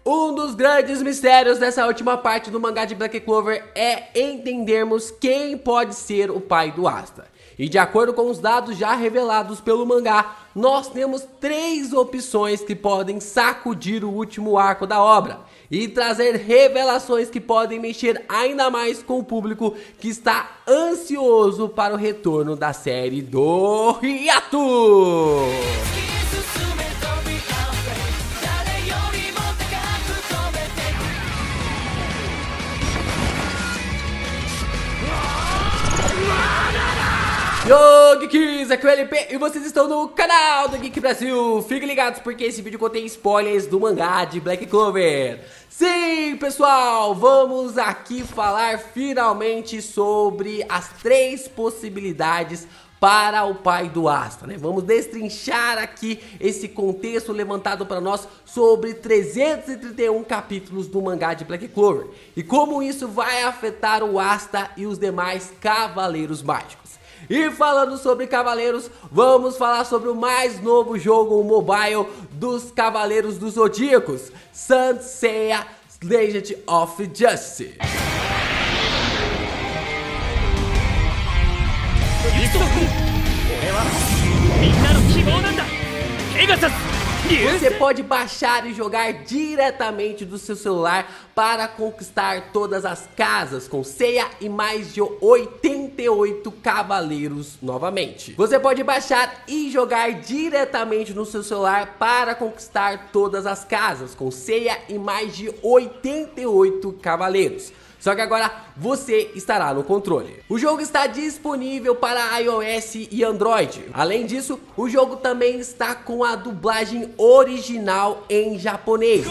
Um dos grandes mistérios dessa última parte do mangá de Black Clover é entendermos quem pode ser o pai do Asta. E de acordo com os dados já revelados pelo mangá, nós temos 3 opções que podem sacudir o último arco da obra e trazer revelações que podem mexer ainda mais com o público que está ansioso para o retorno da série do hiato. Yo, Geeks, aqui é o LP e vocês estão no canal do Geek Brasil. Fiquem ligados porque esse vídeo contém spoilers do mangá de Black Clover. Sim, pessoal, vamos aqui falar finalmente sobre as 3 possibilidades para o pai do Asta, né? Vamos destrinchar aqui esse contexto levantado para nós sobre 331 capítulos do mangá de Black Clover e como isso vai afetar o Asta e os demais Cavaleiros Mágicos. E falando sobre Cavaleiros, vamos falar sobre o mais novo jogo mobile dos Cavaleiros dos Zodíacos, Saint Seiya Legend of Justice. Você pode baixar e jogar diretamente do seu celular para conquistar todas as casas com Seiya e mais de 88 cavaleiros novamente. Você pode baixar e jogar diretamente no seu celular para conquistar todas as casas com Seiya e mais de 88 cavaleiros. Só que agora você estará no controle. O jogo está disponível para iOS e Android. Além disso, o jogo também está com a dublagem original em japonês.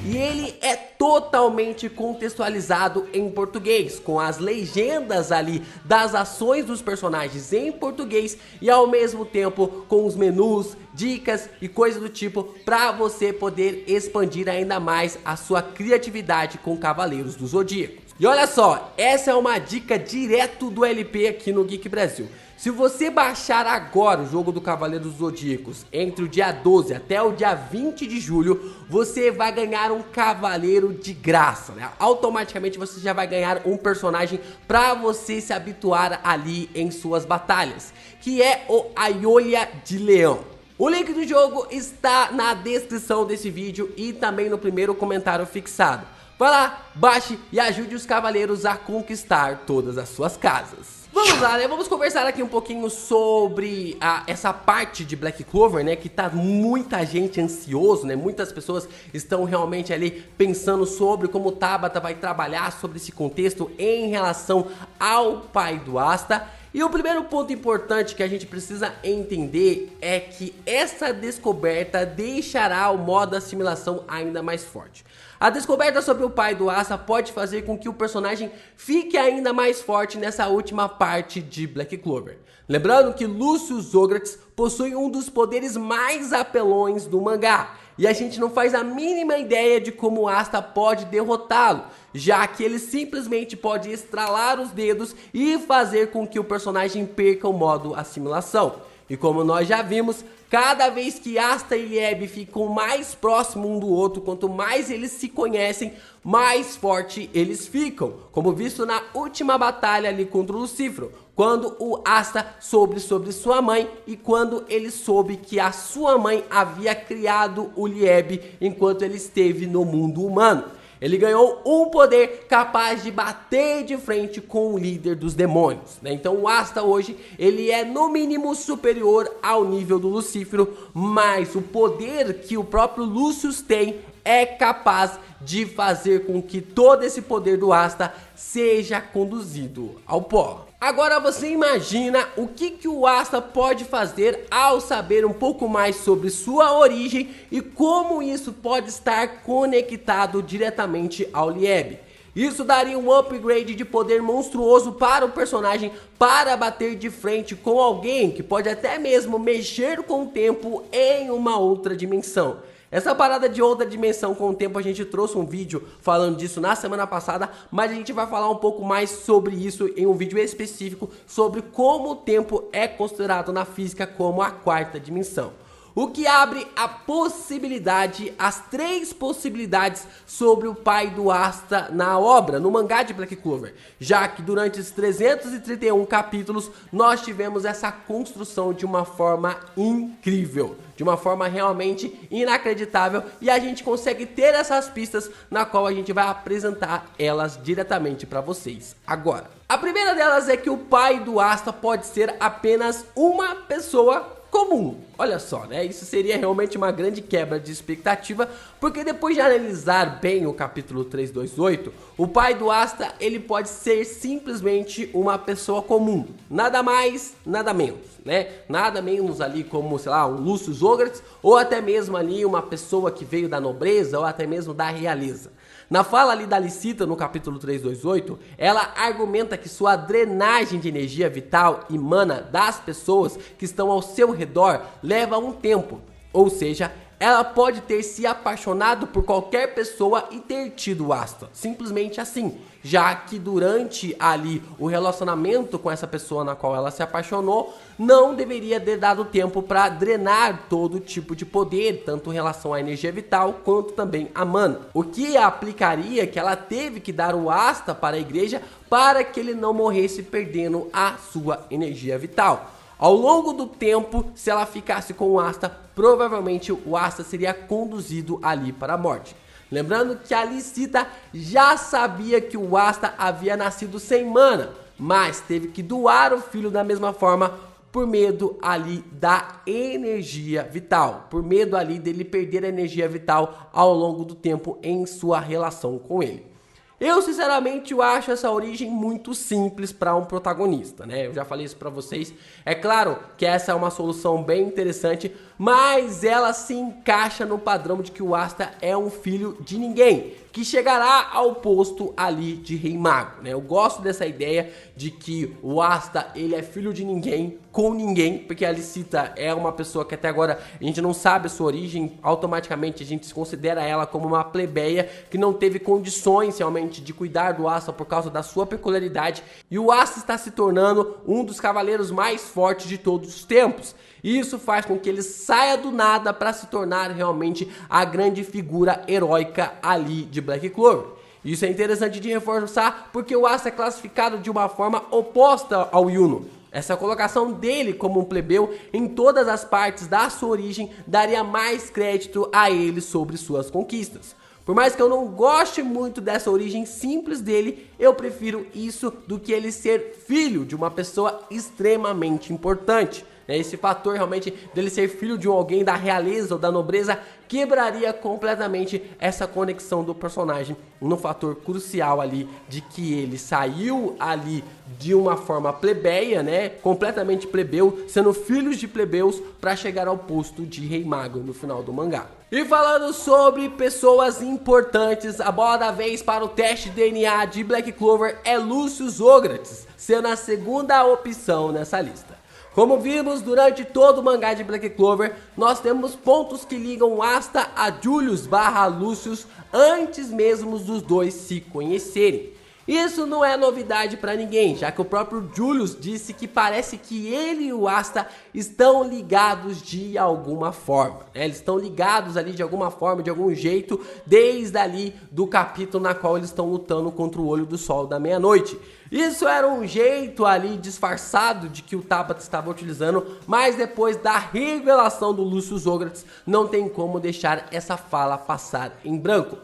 E ele é totalmente contextualizado em português, com as legendas ali das ações dos personagens em português e ao mesmo tempo com os menus, dicas e coisas do tipo para você poder expandir ainda mais a sua criatividade com Cavaleiros do Zodíaco. E olha só, essa é uma dica direto do LP aqui no Geek Brasil. Se você baixar agora o jogo do Cavaleiros dos Zodíacos entre o dia 12 até o dia 20 de julho, você vai ganhar um cavaleiro de graça, né? Automaticamente você já vai ganhar um personagem para você se habituar ali em suas batalhas, que é o Aiolia de Leão. O link do jogo está na descrição desse vídeo e também no primeiro comentário fixado. Vai lá, baixe e ajude os cavaleiros a conquistar todas as suas casas. Vamos lá, né? Vamos conversar aqui um pouquinho sobre essa parte de Black Clover, né? Que tá muita gente ansioso, né? Muitas pessoas estão realmente ali pensando sobre como o Tabata vai trabalhar sobre esse contexto em relação ao pai do Asta. E o primeiro ponto importante que a gente precisa entender é que essa descoberta deixará o modo assimilação ainda mais forte. A descoberta sobre o pai do Asta pode fazer com que o personagem fique ainda mais forte nessa última parte de Black Clover. Lembrando que Lucius Zograx possui um dos poderes mais apelões do mangá, e a gente não faz a mínima ideia de como o Asta pode derrotá-lo, já que ele simplesmente pode estralar os dedos e fazer com que o personagem perca o modo assimilação. E como nós já vimos, cada vez que Asta e Lieb ficam mais próximos um do outro, quanto mais eles se conhecem, mais forte eles ficam. Como visto na última batalha ali contra o Lucifero, quando o Asta soube sobre sua mãe e quando ele soube que a sua mãe havia criado o Lieb enquanto ele esteve no mundo humano. Ele ganhou um poder capaz de bater de frente com o líder dos demônios, né? Então o Asta hoje, ele é no mínimo superior ao nível do Lucifero, mas o poder que o próprio Lucius tem é capaz de fazer com que todo esse poder do Asta seja conduzido ao pó. Agora você imagina o que o Asta pode fazer ao saber um pouco mais sobre sua origem e como isso pode estar conectado diretamente ao Lieb. Isso daria um upgrade de poder monstruoso para o personagem para bater de frente com alguém que pode até mesmo mexer com o tempo em uma outra dimensão. Essa parada de outra dimensão com o tempo, a gente trouxe um vídeo falando disso na semana passada, mas a gente vai falar um pouco mais sobre isso em um vídeo específico sobre como o tempo é considerado na física como a quarta dimensão. o que abre a possibilidade, as 3 possibilidades sobre o pai do Asta na obra, no mangá de Black Clover, já que durante os 331 capítulos nós tivemos essa construção de uma forma incrível, de uma forma realmente inacreditável, e a gente consegue ter essas pistas na qual a gente vai apresentar elas diretamente para vocês agora. A primeira delas é que o pai do Asta pode ser apenas uma pessoa comum. Olha só, né? Isso seria realmente uma grande quebra de expectativa, porque depois de analisar bem o capítulo 328, o pai do Asta, ele pode ser simplesmente uma pessoa comum, nada mais, nada menos, né? Nada menos ali como, sei lá, um Lucius Ogretz, ou até mesmo ali uma pessoa que veio da nobreza, ou até mesmo da realeza. Na fala ali da Licita, no capítulo 328, ela argumenta que sua drenagem de energia vital e mana das pessoas que estão ao seu redor leva um tempo, ou seja, ela pode ter se apaixonado por qualquer pessoa e ter tido Asta, simplesmente assim, já que durante ali o relacionamento com essa pessoa na qual ela se apaixonou, não deveria ter dado tempo para drenar todo tipo de poder, tanto em relação à energia vital quanto também a mana, o que aplicaria que ela teve que dar o Asta para a igreja para que ele não morresse perdendo a sua energia vital. Ao longo do tempo, se ela ficasse com o Asta, provavelmente o Asta seria conduzido ali para a morte. Lembrando que a Licita já sabia que o Asta havia nascido sem mana, mas teve que doar o filho da mesma forma por medo ali da energia vital, por medo ali dele perder a energia vital ao longo do tempo em sua relação com ele. Eu sinceramente acho essa origem muito simples para um protagonista, né? Eu já falei isso para vocês. É claro que essa é uma solução bem interessante, mas ela se encaixa no padrão de que o Asta é um filho de ninguém, que chegará ao posto ali de Rei Mago, né? Eu gosto dessa ideia de que o Asta, ele é filho de ninguém, com ninguém, porque a Licita é uma pessoa que até agora a gente não sabe a sua origem, automaticamente a gente considera ela como uma plebeia que não teve condições realmente de cuidar do Asta por causa da sua peculiaridade, e o Asta está se tornando um dos cavaleiros mais fortes de todos os tempos. Isso faz com que ele saia do nada para se tornar realmente a grande figura heróica ali de Black Clover. Isso é interessante de reforçar porque o Asta é classificado de uma forma oposta ao Yuno. Essa colocação dele como um plebeu em todas as partes da sua origem daria mais crédito a ele sobre suas conquistas. Por mais que eu não goste muito dessa origem simples dele, eu prefiro isso do que ele ser filho de uma pessoa extremamente importante. Esse fator realmente dele ser filho de alguém da realeza ou da nobreza quebraria completamente essa conexão do personagem no fator crucial ali de que ele saiu ali de uma forma plebeia, né, completamente plebeu, sendo filhos de plebeus para chegar ao posto de Rei Mago no final do mangá. E falando sobre pessoas importantes, a bola da vez para o teste de DNA de Black Clover é Lucius Ogretz, sendo a segunda opção nessa lista. Como vimos durante todo o mangá de Black Clover, nós temos pontos que ligam Asta a Julius / Lucius antes mesmo dos dois se conhecerem. Isso não é novidade para ninguém, já que o próprio Julius disse que parece que ele e o Asta estão ligados de alguma forma, né? Eles estão ligados ali de alguma forma, de algum jeito, desde ali do capítulo na qual eles estão lutando contra o Olho do Sol da Meia-Noite. Isso era um jeito ali disfarçado de que o Tabata estava utilizando, mas depois da revelação do Lucius Ogretz, não tem como deixar essa fala passar em branco.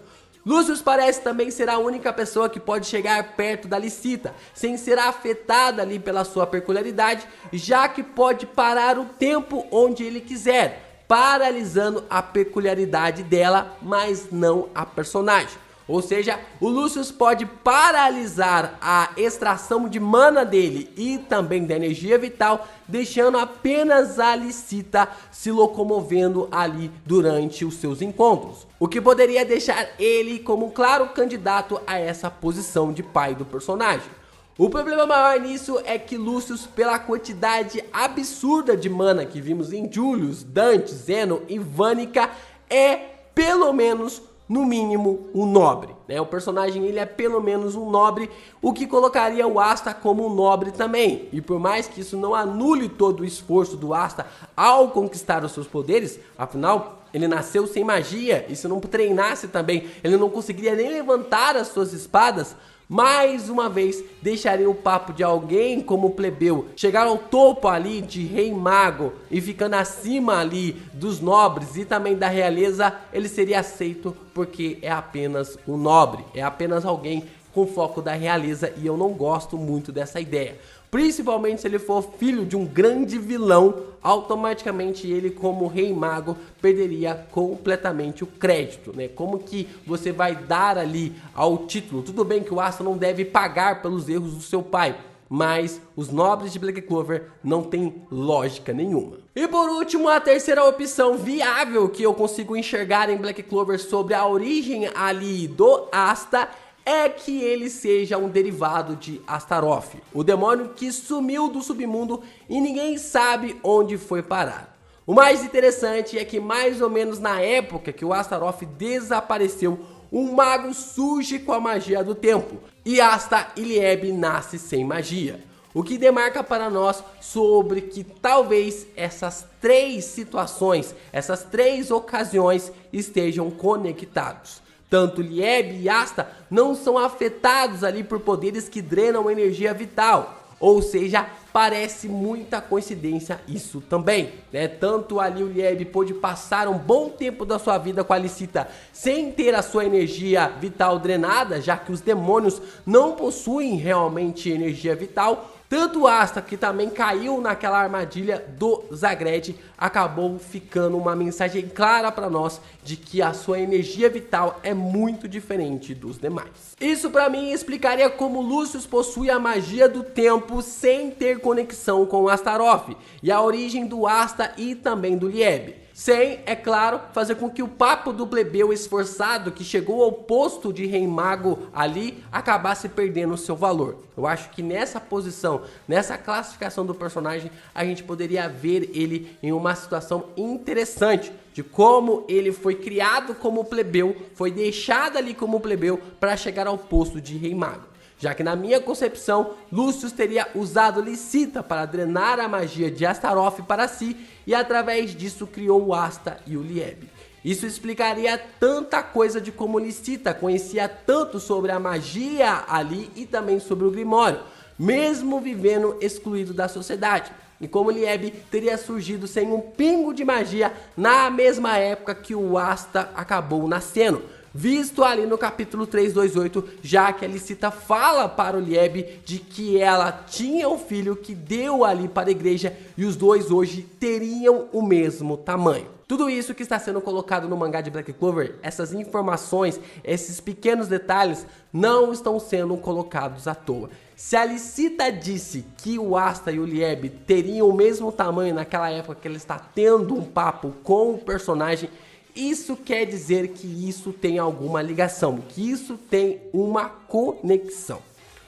Lucius parece também ser a única pessoa que pode chegar perto da Licita, sem ser afetada ali pela sua peculiaridade, já que pode parar o tempo onde ele quiser, paralisando a peculiaridade dela, mas não a personagem. Ou seja, o Lucius pode paralisar a extração de mana dele e também da energia vital, deixando apenas a Licita se locomovendo ali durante os seus encontros. O que poderia deixar ele como um claro candidato a essa posição de pai do personagem. O problema maior nisso é que Lucius, pela quantidade absurda de mana que vimos em Julius, Dante, Zeno e Vanica, é pelo menos no mínimo um nobre, né? O personagem ele é pelo menos um nobre, o que colocaria o Asta como um nobre também. E por mais que isso não anule todo o esforço do Asta ao conquistar os seus poderes, afinal ele nasceu sem magia, e se não treinasse também, ele não conseguiria nem levantar as suas espadas. Mais uma vez, deixaria o papo de alguém como o plebeu chegar ao topo ali de rei mago e ficando acima ali dos nobres e também da realeza, ele seria aceito porque é apenas um nobre, é apenas alguém com foco da realeza, e eu não gosto muito dessa ideia. Principalmente se ele for filho de um grande vilão, automaticamente ele como rei mago perderia completamente o crédito, né? Como que você vai dar ali ao título? Tudo bem que o Asta não deve pagar pelos erros do seu pai, mas os nobres de Black Clover não tem lógica nenhuma. E por último, a terceira opção viável que eu consigo enxergar em Black Clover sobre a origem ali do Asta é que ele seja um derivado de Astaroth, o demônio que sumiu do submundo e ninguém sabe onde foi parar. O mais interessante é que mais ou menos na época que o Astaroth desapareceu, um mago surge com a magia do tempo e Asta Ilieb nasce sem magia. O que demarca para nós sobre que talvez essas três situações, essas três ocasiões estejam conectados. Tanto Lieb e Asta não são afetados ali por poderes que drenam energia vital. Ou seja, parece muita coincidência isso também, né? Tanto ali o Lieb pôde passar um bom tempo da sua vida com a Licita sem ter a sua energia vital drenada, já que os demônios não possuem realmente energia vital. Tanto o Asta, que também caiu naquela armadilha do Zagred, acabou ficando uma mensagem clara para nós de que a sua energia vital é muito diferente dos demais. Isso para mim explicaria como Lucius possui a magia do tempo sem ter conexão com o Astaroth, e a origem do Asta e também do Lieb. Sem, é claro, fazer com que o papo do plebeu esforçado que chegou ao posto de rei mago ali acabasse perdendo seu valor. Eu acho que nessa posição, nessa classificação do personagem, a gente poderia ver ele em uma situação interessante de como ele foi criado como plebeu, foi deixado ali como plebeu para chegar ao posto de rei mago. Já que na minha concepção, Lucius teria usado Licita para drenar a magia de Astaroth para si e através disso criou o Asta e o Lieb. Isso explicaria tanta coisa de como Licita conhecia tanto sobre a magia ali e também sobre o Grimório, mesmo vivendo excluído da sociedade. E como Lieb teria surgido sem um pingo de magia na mesma época que o Asta acabou nascendo. Visto ali no capítulo 328, já que a Licita fala para o Lieb de que ela tinha um filho que deu ali para a igreja e os dois hoje teriam o mesmo tamanho. Tudo isso que está sendo colocado no mangá de Black Clover, essas informações, esses pequenos detalhes não estão sendo colocados à toa. Se a Licita disse que o Asta e o Lieb teriam o mesmo tamanho naquela época que ela está tendo um papo com o personagem, isso quer dizer que isso tem alguma ligação, que isso tem uma conexão.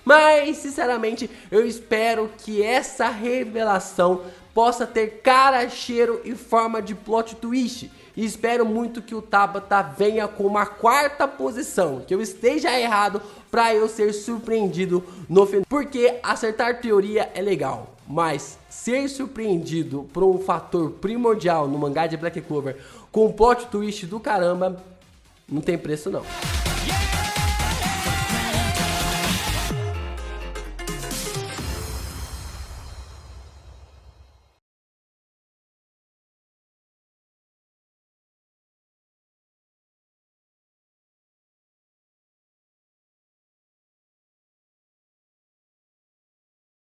Mas, sinceramente, eu espero que essa revelação possa ter cara, cheiro e forma de plot twist. E espero muito que o Tabata venha com uma quarta posição, que eu esteja errado para eu ser surpreendido no final. Porque acertar teoria é legal, mas ser surpreendido por um fator primordial no mangá de Black Clover com um plot twist do caramba, não tem preço não.